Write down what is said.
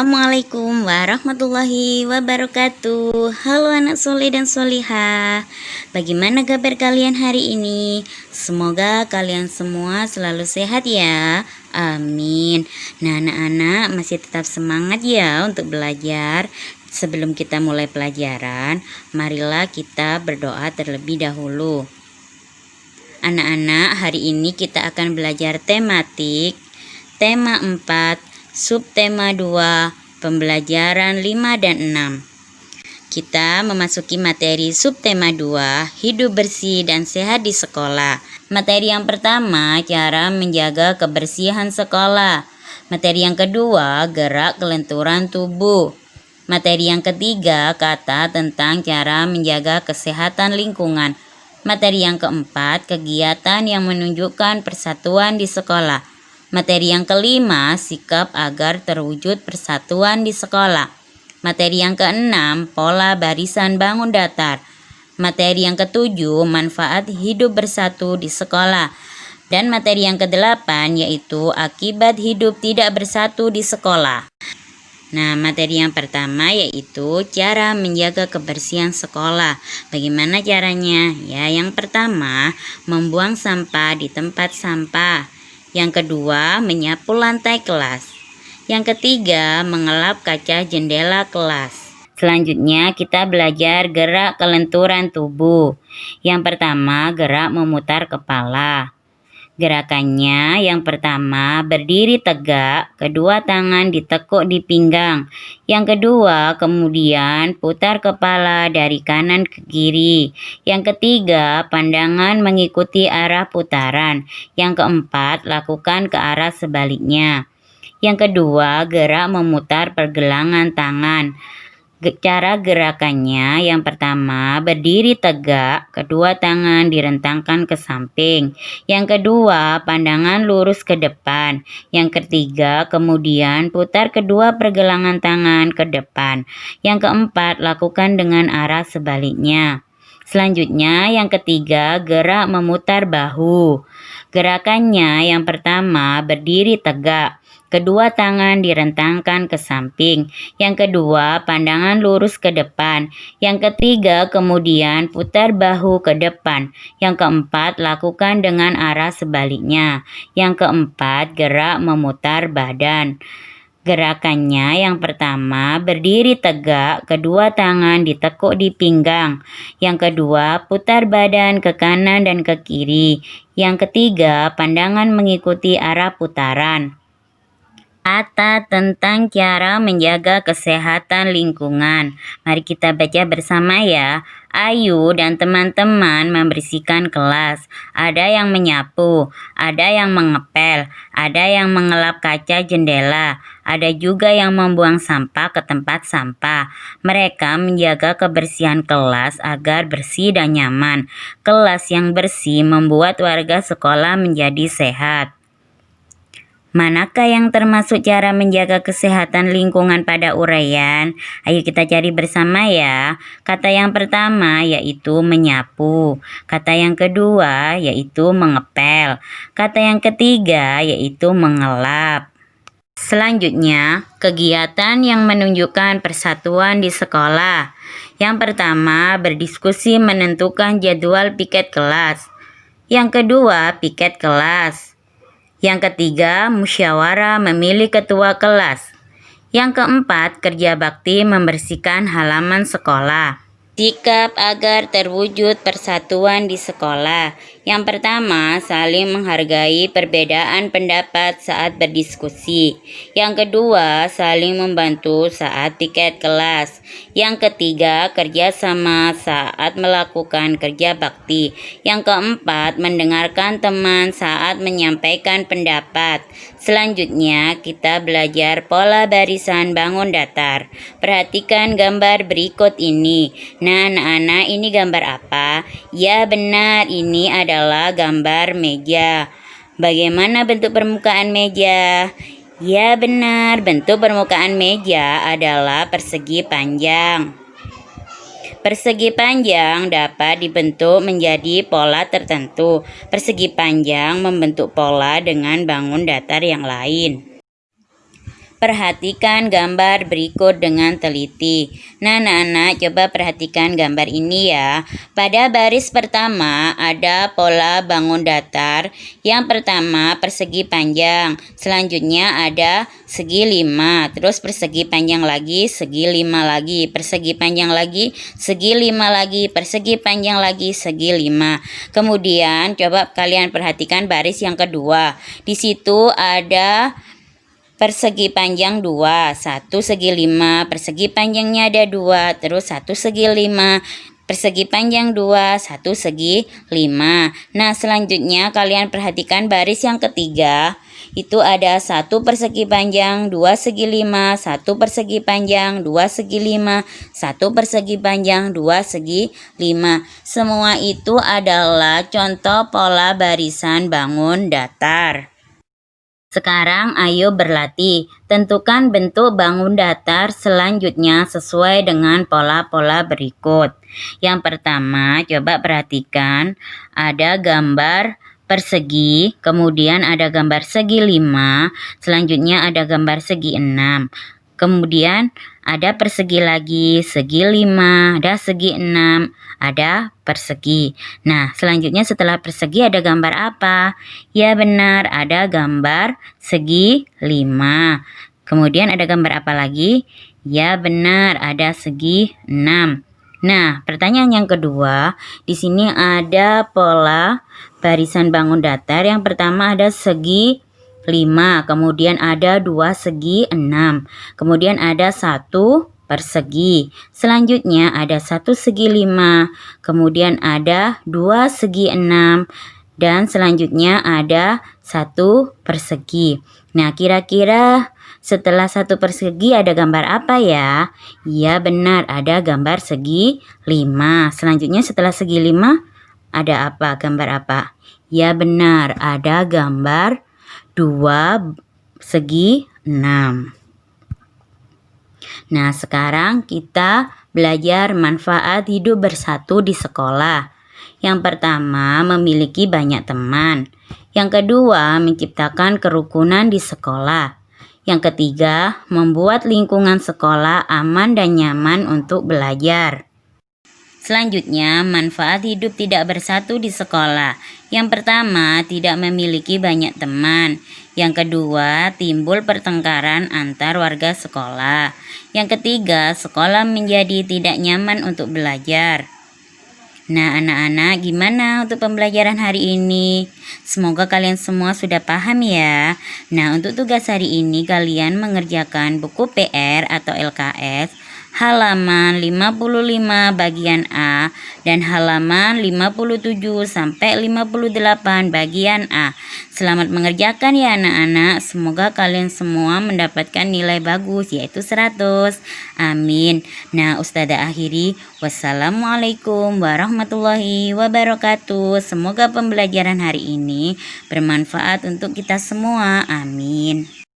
Assalamualaikum warahmatullahi wabarakatuh. Halo anak soleh dan solihah. Bagaimana kabar kalian hari ini? Semoga kalian semua selalu sehat ya. Amin. Nah anak-anak masih tetap semangat ya untuk belajar. Sebelum kita mulai pelajaran, marilah kita berdoa terlebih dahulu. Anak-anak, hari ini kita akan belajar tematik, tema 4, subtema 2, pembelajaran 5 dan 6. Kita memasuki materi subtema 2, hidup bersih dan sehat di sekolah. Materi yang pertama, cara menjaga kebersihan sekolah. Materi yang kedua, gerak kelenturan tubuh. Materi yang ketiga, kata tentang cara menjaga kesehatan lingkungan. Materi yang keempat, kegiatan yang menunjukkan persatuan di sekolah. Materi yang kelima, sikap agar terwujud persatuan di sekolah. Materi yang keenam, pola barisan bangun datar. Materi yang ketujuh, manfaat hidup bersatu di sekolah. Dan materi yang kedelapan, yaitu akibat hidup tidak bersatu di sekolah. Nah, materi yang pertama yaitu cara menjaga kebersihan sekolah. Bagaimana caranya? Ya, yang pertama, membuang sampah di tempat sampah. Yang kedua, menyapu lantai kelas. Yang ketiga, mengelap kaca jendela kelas. Selanjutnya, kita belajar gerak kelenturan tubuh. Yang pertama, gerak memutar kepala. Gerakannya yang pertama, berdiri tegak, kedua tangan ditekuk di pinggang. Yang kedua, kemudian putar kepala dari kanan ke kiri. Yang ketiga, pandangan mengikuti arah putaran. Yang keempat, lakukan ke arah sebaliknya. Yang kedua, gerak memutar pergelangan tangan. Cara gerakannya yang pertama, berdiri tegak, kedua tangan direntangkan ke samping. Yang kedua, pandangan lurus ke depan. Yang ketiga, kemudian putar kedua pergelangan tangan ke depan. Yang keempat, lakukan dengan arah sebaliknya. Selanjutnya, yang ketiga, gerak memutar bahu. Gerakannya yang pertama, berdiri tegak. Kedua tangan direntangkan ke samping. Yang kedua, pandangan lurus ke depan. Yang ketiga, kemudian putar bahu ke depan. Yang keempat, lakukan dengan arah sebaliknya. Yang keempat, gerak memutar badan. Gerakannya yang pertama, berdiri tegak, kedua tangan ditekuk di pinggang. Yang kedua, putar badan ke kanan dan ke kiri. Yang ketiga, pandangan mengikuti arah putaran. Kata tentang cara menjaga kesehatan lingkungan. Mari kita baca bersama ya. Ayu dan teman-teman membersihkan kelas. Ada yang menyapu, ada yang mengepel, ada yang mengelap kaca jendela, ada juga yang membuang sampah ke tempat sampah. Mereka menjaga kebersihan kelas agar bersih dan nyaman. Kelas yang bersih membuat warga sekolah menjadi sehat. Manakah yang termasuk cara menjaga kesehatan lingkungan pada uraian? Ayo kita cari bersama ya. Kata yang pertama yaitu menyapu. Kata yang kedua yaitu mengepel. Kata yang ketiga yaitu mengelap. Selanjutnya, kegiatan yang menunjukkan persatuan di sekolah. Yang pertama, berdiskusi menentukan jadwal piket kelas. Yang kedua, piket kelas. Yang ketiga, musyawarah memilih ketua kelas. Yang keempat, kerja bakti membersihkan halaman sekolah. Sikap agar terwujud persatuan di sekolah. Yang pertama, saling menghargai perbedaan pendapat saat berdiskusi. Yang kedua, saling membantu saat piket kelas. Yang ketiga, kerjasama saat melakukan kerja bakti. Yang keempat, mendengarkan teman saat menyampaikan pendapat. Selanjutnya, kita belajar pola barisan bangun datar. Perhatikan gambar berikut ini. Nah, anak-anak, ini gambar apa? Ya benar, ini adalah gambar meja. Bagaimana bentuk permukaan meja? Ya benar, bentuk permukaan meja adalah persegi panjang. Persegi panjang dapat dibentuk menjadi pola tertentu. Persegi panjang membentuk pola dengan bangun datar yang lain. Perhatikan gambar berikut dengan teliti. Nah, anak-anak coba perhatikan gambar ini ya. Pada baris pertama ada pola bangun datar. Yang pertama persegi panjang, selanjutnya ada segi 5, terus persegi panjang lagi, segi 5 lagi, persegi panjang lagi, segi 5 lagi, persegi panjang lagi, segi 5. Kemudian coba kalian perhatikan baris yang kedua. Di situ ada persegi panjang 2, satu segi 5, persegi panjangnya ada 2, terus satu segi 5, persegi panjang 2, satu segi 5. Nah, selanjutnya kalian perhatikan baris yang ketiga. Itu ada satu persegi panjang, 2 segi 5, satu persegi panjang, 2 segi 5, satu persegi panjang, 2 segi 5. Semua itu adalah contoh pola barisan bangun datar. Sekarang ayo berlatih. Tentukan bentuk bangun datar selanjutnya sesuai dengan pola-pola berikut. Yang pertama, coba perhatikan ada gambar persegi, kemudian ada gambar segi 5, selanjutnya ada gambar segi 6. Kemudian ada persegi lagi, segi 5, ada segi 6, ada persegi. Nah, selanjutnya setelah persegi ada gambar apa? Ya benar, ada gambar segi 5. Kemudian ada gambar apa lagi? Ya benar, ada segi 6. Nah, pertanyaan yang kedua, di sini ada pola barisan bangun datar. Yang pertama ada segi 5, kemudian ada 2 segi 6, kemudian ada 1 persegi, selanjutnya ada 1 segi 5, kemudian ada 2 segi 6, dan selanjutnya ada 1 persegi. Nah, kira-kira setelah 1 persegi ada gambar apa ya? Iya benar, ada gambar segi 5. Selanjutnya setelah segi 5 ada apa? Gambar apa? Ya benar, ada gambar 2 segi 6. Nah, sekarang kita belajar manfaat hidup bersatu di sekolah. Yang pertama, memiliki banyak teman. Yang kedua, menciptakan kerukunan di sekolah. Yang ketiga, membuat lingkungan sekolah aman dan nyaman untuk belajar. Selanjutnya, manfaat hidup tidak bersatu di sekolah. Yang pertama, tidak memiliki banyak teman. Yang kedua, timbul pertengkaran antar warga sekolah. Yang ketiga, sekolah menjadi tidak nyaman untuk belajar. Nah, anak-anak, gimana untuk pembelajaran hari ini? Semoga kalian semua sudah paham ya. Nah, untuk tugas hari ini kalian mengerjakan buku PR atau LKS halaman 55 bagian A dan halaman 57 sampai 58 bagian A. Selamat mengerjakan ya anak-anak. Semoga kalian semua mendapatkan nilai bagus yaitu 100. Amin. Nah, Ustazah akhiri. Wassalamualaikum warahmatullahi wabarakatuh. Semoga pembelajaran hari ini bermanfaat untuk kita semua. Amin.